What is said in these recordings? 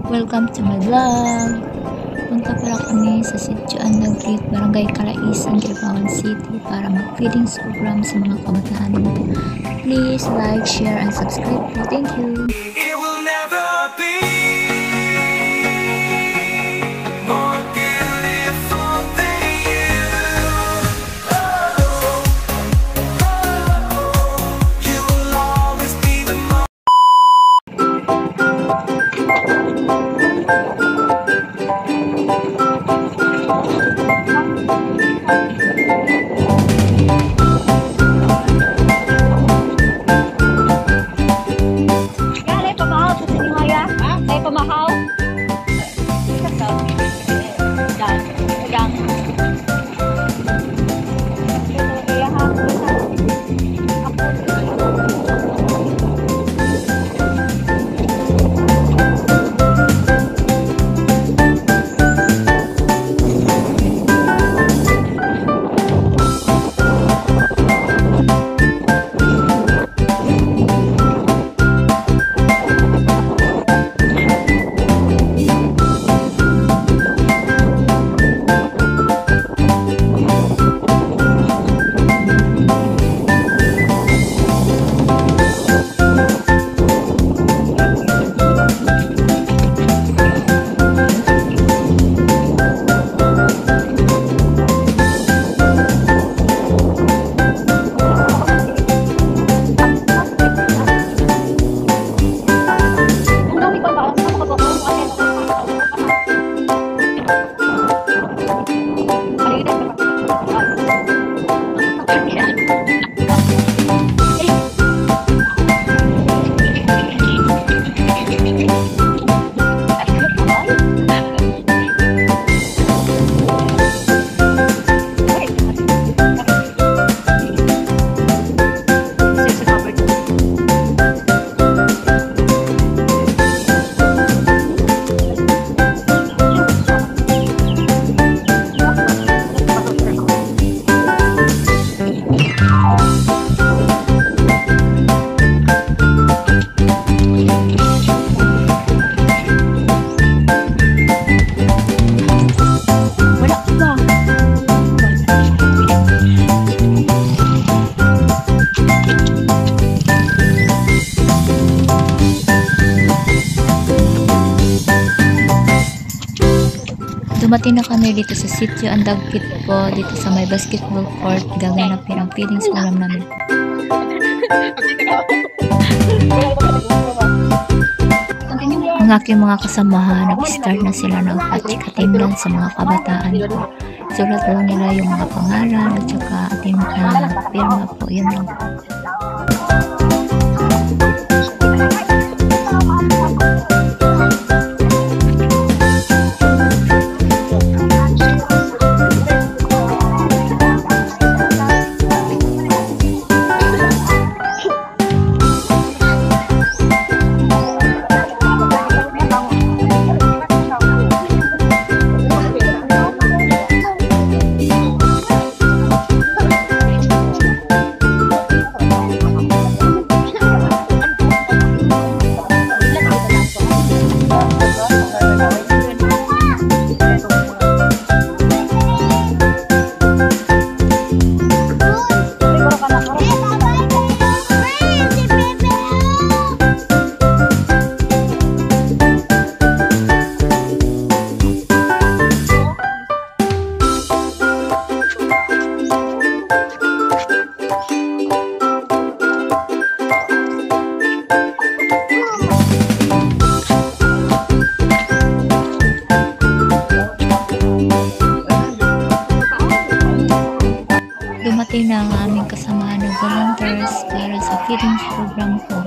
Welcome to my vlog. Punta pala kami sa Sitio Andagrit, Barangay Calaisan, Quirpaon City para mag-feedings program sa mga kabataan. Please like, share, and subscribe po. Thank you. It will never be more beautiful than you. You will always be the most. Dumating na kami dito sa Sitio Andagrit po, dito sa may basketball court. Gaganapin ang feedings program namin. Ang aking mga kasamahan, nag-start na sila ng patikatingnan sa mga kabataan po. Sulat lang nila yung mga pangalan at saka ating pirma po. Yun lang po. Dumating na ang aming kasamahan ng volunteers para sa feedings program po.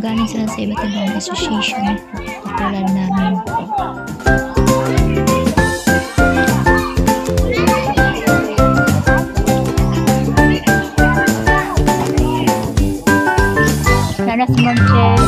Galing sila sa iba't ibang association po, katulad namin po. Buenas noches.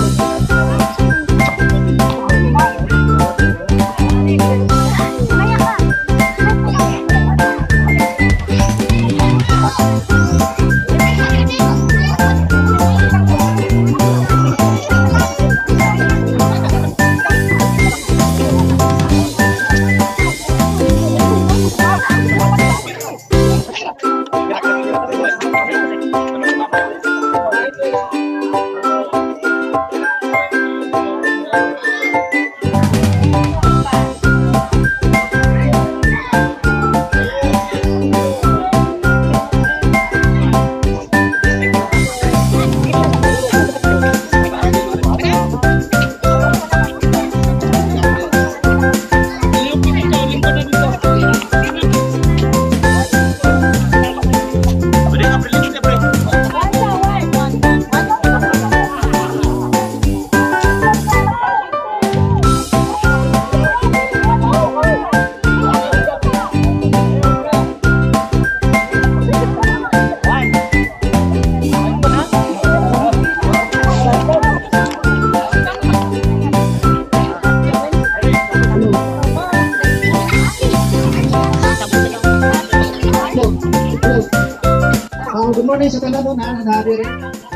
Good morning sa tanan doon na nadiri.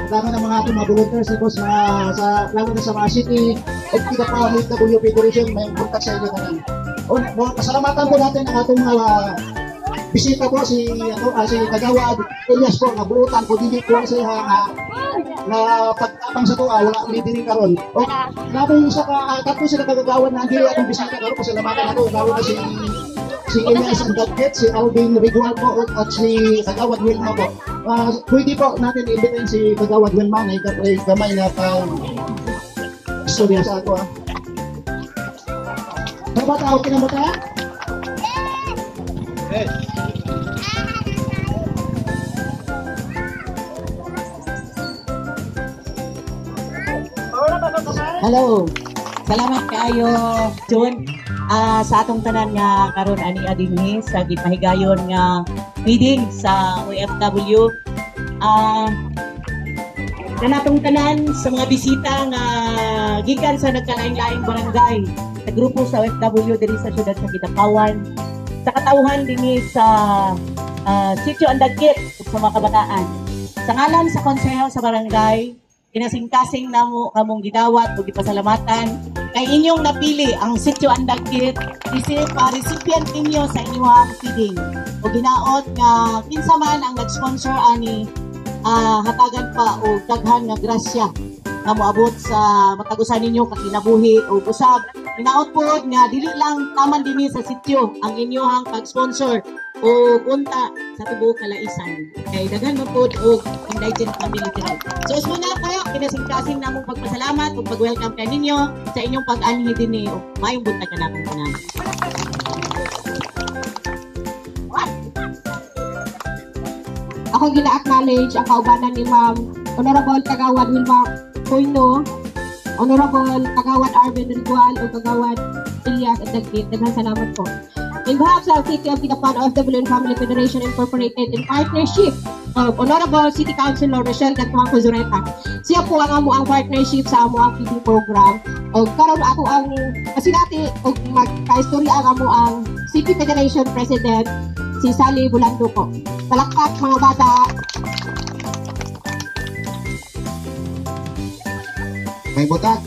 Dami ng mga ating mga volunteers ko sa lalo na sa mga city of PWP Federation may kontak sa inyo tanan. Pasalamatan po natin ang atong mga bisita po si Kagawad Elias po nga buutan ko dili ko siya na pagtapang sa tuwa wala ni diri karon. O nabi sa tatlo sila kagawad na dili atong bisita karon pasalamatan nato lalo na si Elias and Dagget, si Alvin Rigual po at si Kagawad Wilma po. Pwede po natin i-invite si Kagawad Wilma na gamay na istorya sa ako. Dapat okay na ba tayo? Yes. Hello. Salamat kayo, John. Sa atong tanan nga karon ani adinhi sa gipahigayon nga feeding sa OFW. Kanatong tanan sa mga bisita nga gikan sa nagkalain-laing barangay sa grupo sa OFW diri sa siyudad sa Kidapawan. Sa katawhan dinhi sa Sitio Andagkit sa mga kabataan. Sa ngalan sa konseho sa barangay, kinasing-kasing namo kamong gidawat ug gipasalamatan kay inyong napili ang Sitio Andagkit recipient ninyo sa inyong feeding. O ginaot nga kinsa man ang nag-sponsor ani hatagan pa o daghan nga grasya nga moabot sa matagusan ninyo kakinabuhi o usab. Ginaot pod nga dili lang taman dinhi sa sitio ang inyong pag-sponsor o punta sa tibuok kalaisan kay daghan man pod og indigent family diri. So usmuna kayo kinasing-kasing namong pagpasalamat ug pag-welcome kay ninyo sa inyong pag-anhi dinhi ug mayong buntag kanatong tanan. Ako gina-acknowledge ang kaubanan ni Ma'am Honorable Kagawad Wilma Poino, Honorable Kagawad Arvin Rigual o Kagawad Elias at Dagkit. Daghang salamat po. In behalf sa City of Kidapawan OFW and Family Federation Incorporated in partnership of Honorable City Councilor Rochelle Gantuang Cozureta. Siya po ang amo ang partnership sa amo ang feeding program. O karon ako ang kasinati o magka-istorya ang amo ang City Federation President si Sally Bulando po. Palakpak mga bata. May butak.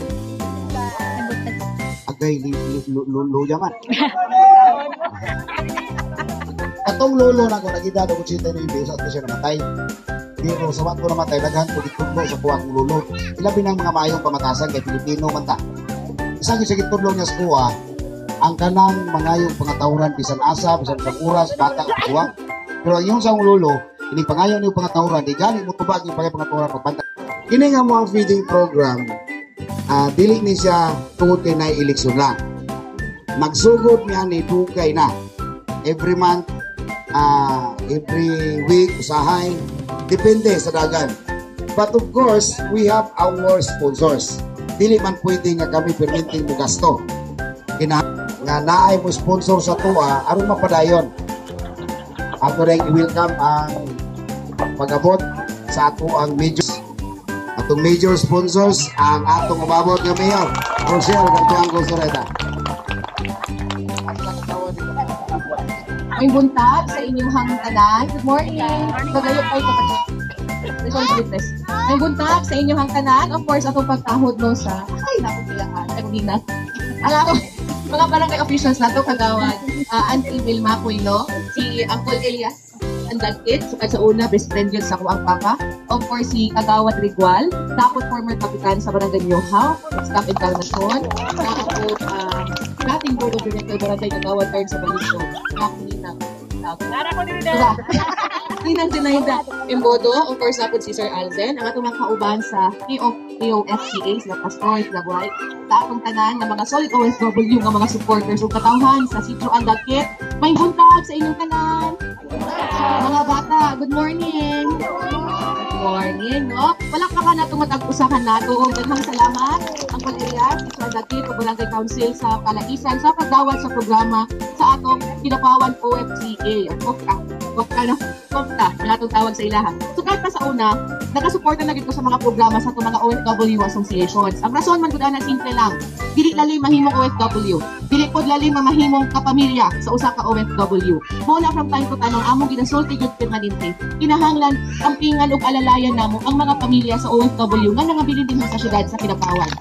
Agay luya man. Atong lolo na ko nagidado ko sita ni Ibe sa siya namatay. Pero sa wat ko namatay daghan ko ditudlo sa kuwang lolo. Ilabi ng mga mayong pamatasan kay Pilipino man ta. Isang sa gitudlo niya sa kuwa ang kanang mangayong pangatawran bisan asa bisan oras bata ug kuwang. Pero ang iyong sa lolo ini pangayon niyo pangatawran di gani mo tubag yung pangatawran pagpanta. Kini nga mo ang feeding program. Dili ni siya tungod kay na eleksyon lang. Magsugod niya ni dugay na. Every month, every week, usahay, depende sa dagan. But of course, we have our sponsors. Dili man pwede nga kami permitting mo gasto. Nga naay mo sponsor sa tuwa, aron mapadayon. Ato rin i-welcome ang pag-abot sa ato ang atong major sponsors, ang atong umabot ng Mayor Rochelle Gantuang Cozureta. May buntag sa inyong hangtanan. Good morning. Pagayot kayo kapatid. May buntag sa inyong hangtanan. Of course, atong pagtahod no sa nakubilaan. Nagbinan. Alam ko, mga barangay officials na to kagawad. Auntie Vilma Puino, si Uncle Elias ang dagkit, so sa una, best friend yun sa ko ang papa. Of course, si Kagawad Rigual, tapos former kapitan sa Barangay Nyohaw, staff encarnation, tapos dating board of director Barangay Kagawad Tarn sa Balisyon, Ninang Dinaida Embodo, of course, tapos si Sir Alzen, ang atong mga kauban sa POFCA, sila Pastor, sila Buhay, sa atong tanan ng mga solid OFW, ng mga supporters o katawhan sa Sitio Andakit. May buntag sa inyong tanan. Mga bata, good morning. Good morning, no? Wala ka na itong matag-usahan na ito. Daghang salamat ang pag-iriya, Sitio Andakit, o Barangay Council sa Kalaisan, sa pagdawat sa programa sa atong Kinapawan OFCA, o Kopta, ang atong tawag sa ilaha. So kahit pa sa una, nagasuporta na dito sa mga programa sa itong mga OFW associations. Ang rason man gud na simple lang. Dili lalim mahimong OFW. Dili pod lalim mahimong kapamilya sa usa ka OFW. Mo na from time to time ang among ginasulti jud permanente. Kinahanglan ampingan ug alalayan namo ang mga pamilya sa OFW nga nangabilin din sa syudad sa Kinapawan.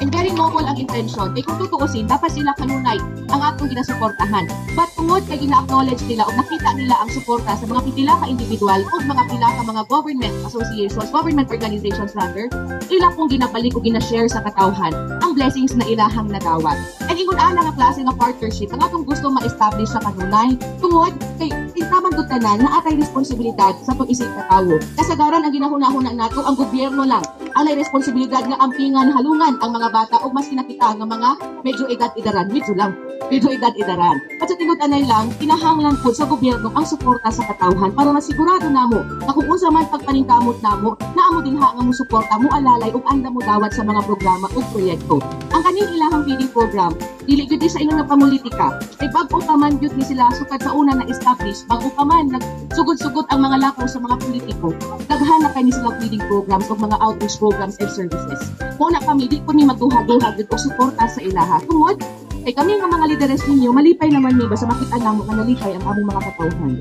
And very noble ang intention. Kaya kung tutuusin, dapat sila kanunay ang atong ginasuportahan. But tungod kay gina-acknowledge nila o nakita nila ang suporta sa mga pipila ka individual o mga pila ka mga government associations, government organizations rather, ila pong ginabalik o ginashare sa katawhan ang blessings na ilahang nadawat. And ingon ana nga klase nga partnership ang atong gusto ma-establish sa kanunay. Tungod kay intaman gud tanan na atay responsibilidad sa pag-isip katawo. Kasagaran ang ginahuna-huna nato ang gobyerno lang ang may responsibilidad nga ampingan halungan ang mga bata o mas kinakita nga mga medyo edad-idaran, medyo edad-idaran. At sa tinud-anay lang, kinahanglan po sa gobyerno ang suporta sa katawhan para masigurado namo na kung unsa man pagpaningkamot namo, na amo dinha nga mo suporta mo alalay ug anda mo dawat sa mga programa o proyekto. Ang kaning ilahang feeding program, dili gyud sa ilang nga pamulitika. Kay bag-o pa man gyud ni sila sukad sa una na establish, bag-o pa man nagsugod-sugod ang mga lakaw sa mga politiko. Daghan na kay ni sila feeding programs o mga outreach programs and services. Muna kami di ko ni magduha-duha gyud og suporta sa ilaha. Tungod kay kami nga mga lideres ninyo, malipay naman ni basta makita namo nga nalipay ang among mga katawhan.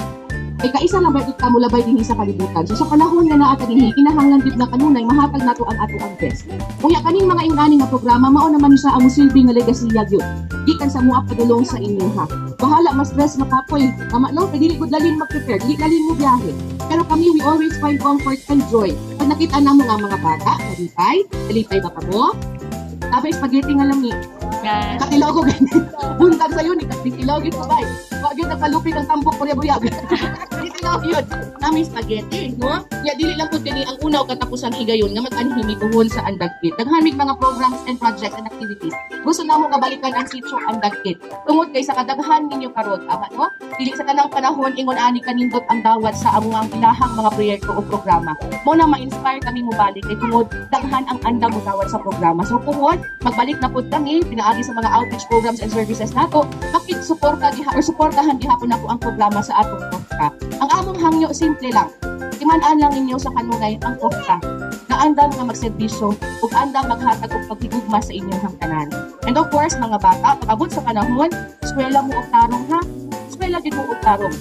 Kay kaisa lang ba ito mo labay dinhi sa kalibutan. So sa panahon nga naata dinhi, kinahanglan gid na kanunay mahatag nato ang ato ang best. Kung ya kaning mga ingani nga programa mao naman siya ang musilbi nga legasiya gyud. Gikan sa muap padulong sa inyo ha. Bahala mas stress makapoy. Tama no, kay dili gud lalim mag-prepare, dili lalim mo biyahe. Pero kami we always find comfort and joy. Pag nakita namo nga mga bata, nalipay ba ka mo? Tapos spaghetti nga lang ni. Katilogo ganyan. Buntag sa'yo ni katilogo ito ba? Wag yun nagpalupit ang tambok buya-buyag. Katilogo yun. Nami spaghetti, no? Ya dili lang po kini ang unaw katapusang higayon nga mag-anhimi tuhon sa Andagkit. Naghamig mga programs and projects and activities. Gusto namo nga balikan ang Sitio Andagkit. Tungod kay sa kadaghan ninyo karon, ama no? Dili sa tanang panahon ingon ani kanindot ang dawat sa among ilahang mga proyekto o programa. Mo na ma-inspire kami mo balik kay tungod daghan ang andam mo dawat sa programa. So tungod magbalik na pud kami pinaagi sa mga outreach programs and services nato, makig-suporta diha or suportahan gihapon nako ang programa sa atong Kopta. Ang among hangyo simple lang. Iman-an lang ninyo sa kanunay ang Kopta na andam nga magserbisyo ug andam maghatag og paghigugma sa inyong hangtanan. And of course, mga bata, pag-abot sa panahon, eskwela mo og tarong ha. Eskwela gid mo og tarong.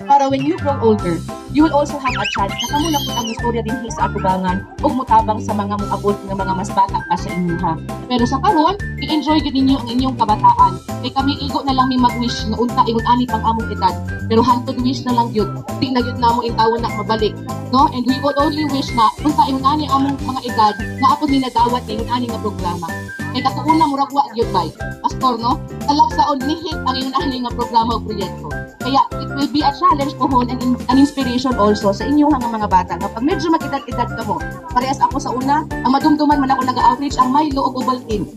Para when you grow older, you will also have a chance na kamo na po ang istorya din sa atubangan ug mutabang sa mga muabot nga mga mas bata pa sa inyo ha. Pero sa karon, i-enjoy gid ninyo ang inyong kabataan. Kay kami igo na lang mi mag-wish na unta ingon ani pang among edad. Pero hantod wish na lang gyud. Di na gyud namo intawon na mabalik. No? And we would only wish na unta ingon ani among mga edad na ako ni nadawat ingon ani nga programa. Kay katuuna murag wa gyud bay. Pastor no? Talagsaon nihit ang ingon ani nga programa o proyekto. Kaya it will be a challenge pohon and an inspiration also sa inyong mga bata. Kapag medyo mag-edad-edad ka mo, parehas ako sa una, ang madumduman man ako nag-outreach ang Milo o Ovaltine.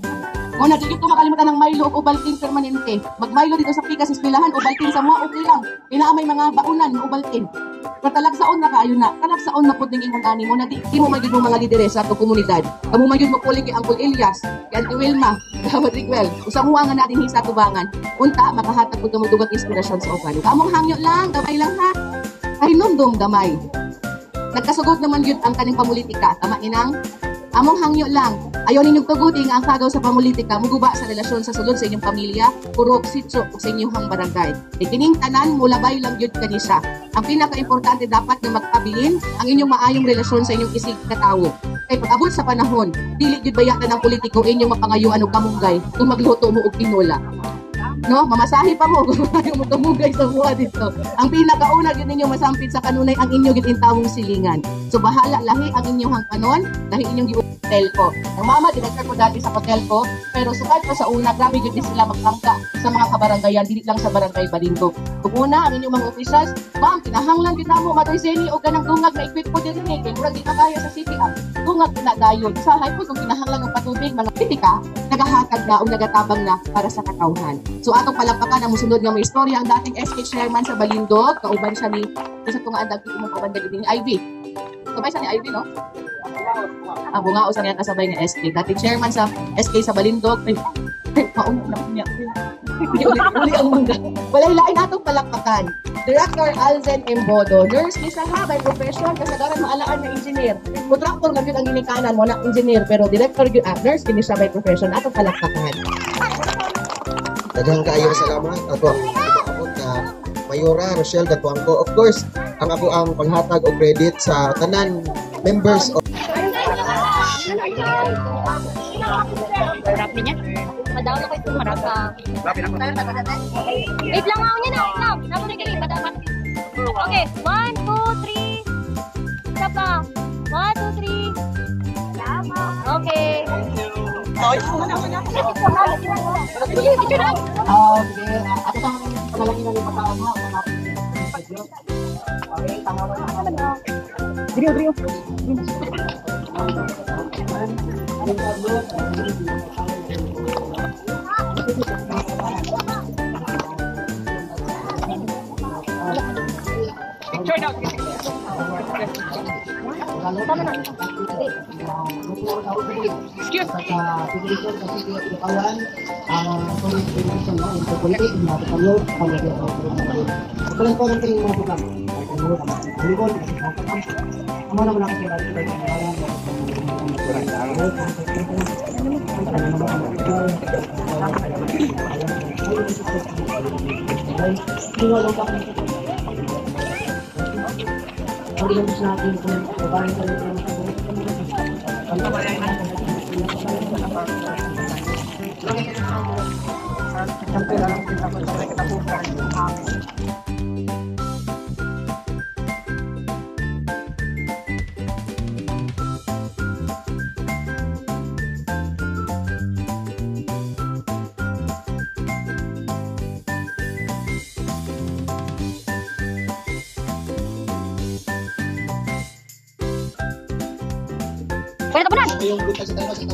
O na dito makalimutan ng Milo o Ovaltine permanente. Mag-Milo dito sa Pikas, Eskwelahan, Ovaltine sa mga okay lang. May mga baunan ng Ovaltine. Pero talagsaon na kaayo na. Talagsaon na po ding ingon ani mo na di mo magyud mo mga lideres sa atong komunidad. Kamo magyud mo puli kay Uncle Elias, kay Auntie Wilma, Kawad Riguel. Usa mo nga natin sa tubangan. Unta makahatag pud kamo dugat inspirasyon sa uban. Kamong hangyo lang, gamay lang ha. Ay nundom gamay. Nagkasugot naman yun ang kaning pamulitika. Tama inang? Among hangyo lang. Ayaw ninyong tuguti nga ang kagaw sa pamulitika muguba sa relasyon sa sulod sa inyong pamilya, purok, sitso, o sa inyong barangay. Kining tanan mo labay lang yun kanisa. Ang pinaka-importante dapat nga magpabilin ang inyong maayong relasyon sa inyong isig katawo. Kay pag-abot sa panahon, dili gyud bayatan ng politiko inyong mapangayuan og kamunggay kung magluto mo og tinola. no? Mamasahe pa mo kung ayaw mo tumugay sa buha dito. Ang pinakauna gid ninyo masampit sa kanunay ang inyo gitintawong silingan. So bahala lahi ang inyong hangpanon, lahi inyong hotel ko. Ang mama director ko dati sa hotel ko, pero sukad ko sa una grabe gid sila magtangka sa mga kabarangayan, dili lang sa barangay Balindog. Kung una ang inyong mga officials, ma'am, kinahanglan kita mo Mother Zeni o ganang dungag na equip ko diri kay murag di ka kaya sa city up. Dungag na dayon. Usahay po kung kinahanglan ng patubig mga kritika, nagahatag na o nagatabang na para sa katawhan. So atong palakpakan ang musunod nga may istorya ang dating SK chairman sa Balindog, kauban siya ni sa tunga andag imong kauban dali ni Ivy. Sabay sa ni Ivy, no? Ang bungao sa niya kasabay ng SK. Dating chairman sa SK sa Balindog. Mauna na niya. Uli ang mangga. Walay lain atong palakpakan. Director Alzen Embodo. Nurse ni Saha by profession. Kasagaran maalaan na engineer. Kontraktor lang yun ang ginikanan mo na engineer. Pero director yun, nurse kini siya by profession. Atong palakpakan. Daghang kaayo salamat ato ang abot na Mayora Rochelle Gatuangco. Of course, ang ako ang panghatag og credit sa tanan members of Rap niya. Madawal ako ito maraka. Wait lang ako niya na. Namo na kini madawal. Okay, 1 2 3. Isa pa. 1 2 3. Okay. Sige, ako sa panalangin ng pagkaon mo. Okay, tangawan na. Video. Pwede ka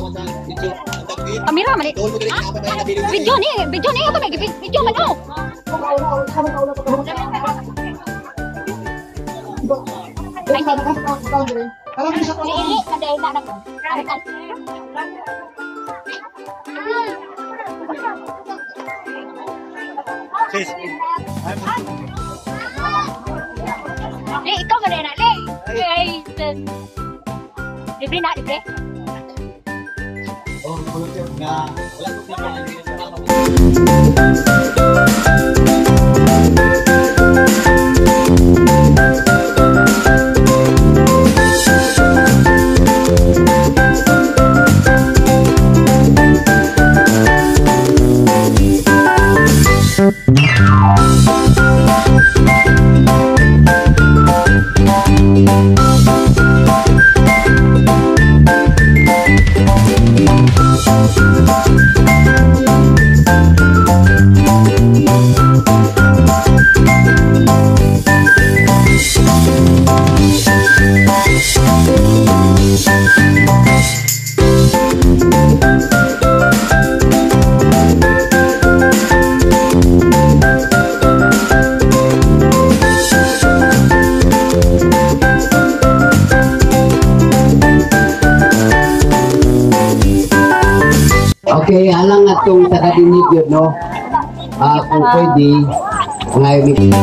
po na. Kamera, mali. Video ni. Ito may video man o. Ili, kaday na. Ikaw ka rin na, libre na, libre. Oh, volunteer na. Wala ko Okay, alang atong takadinig yun, no? Kung pwede, ngayon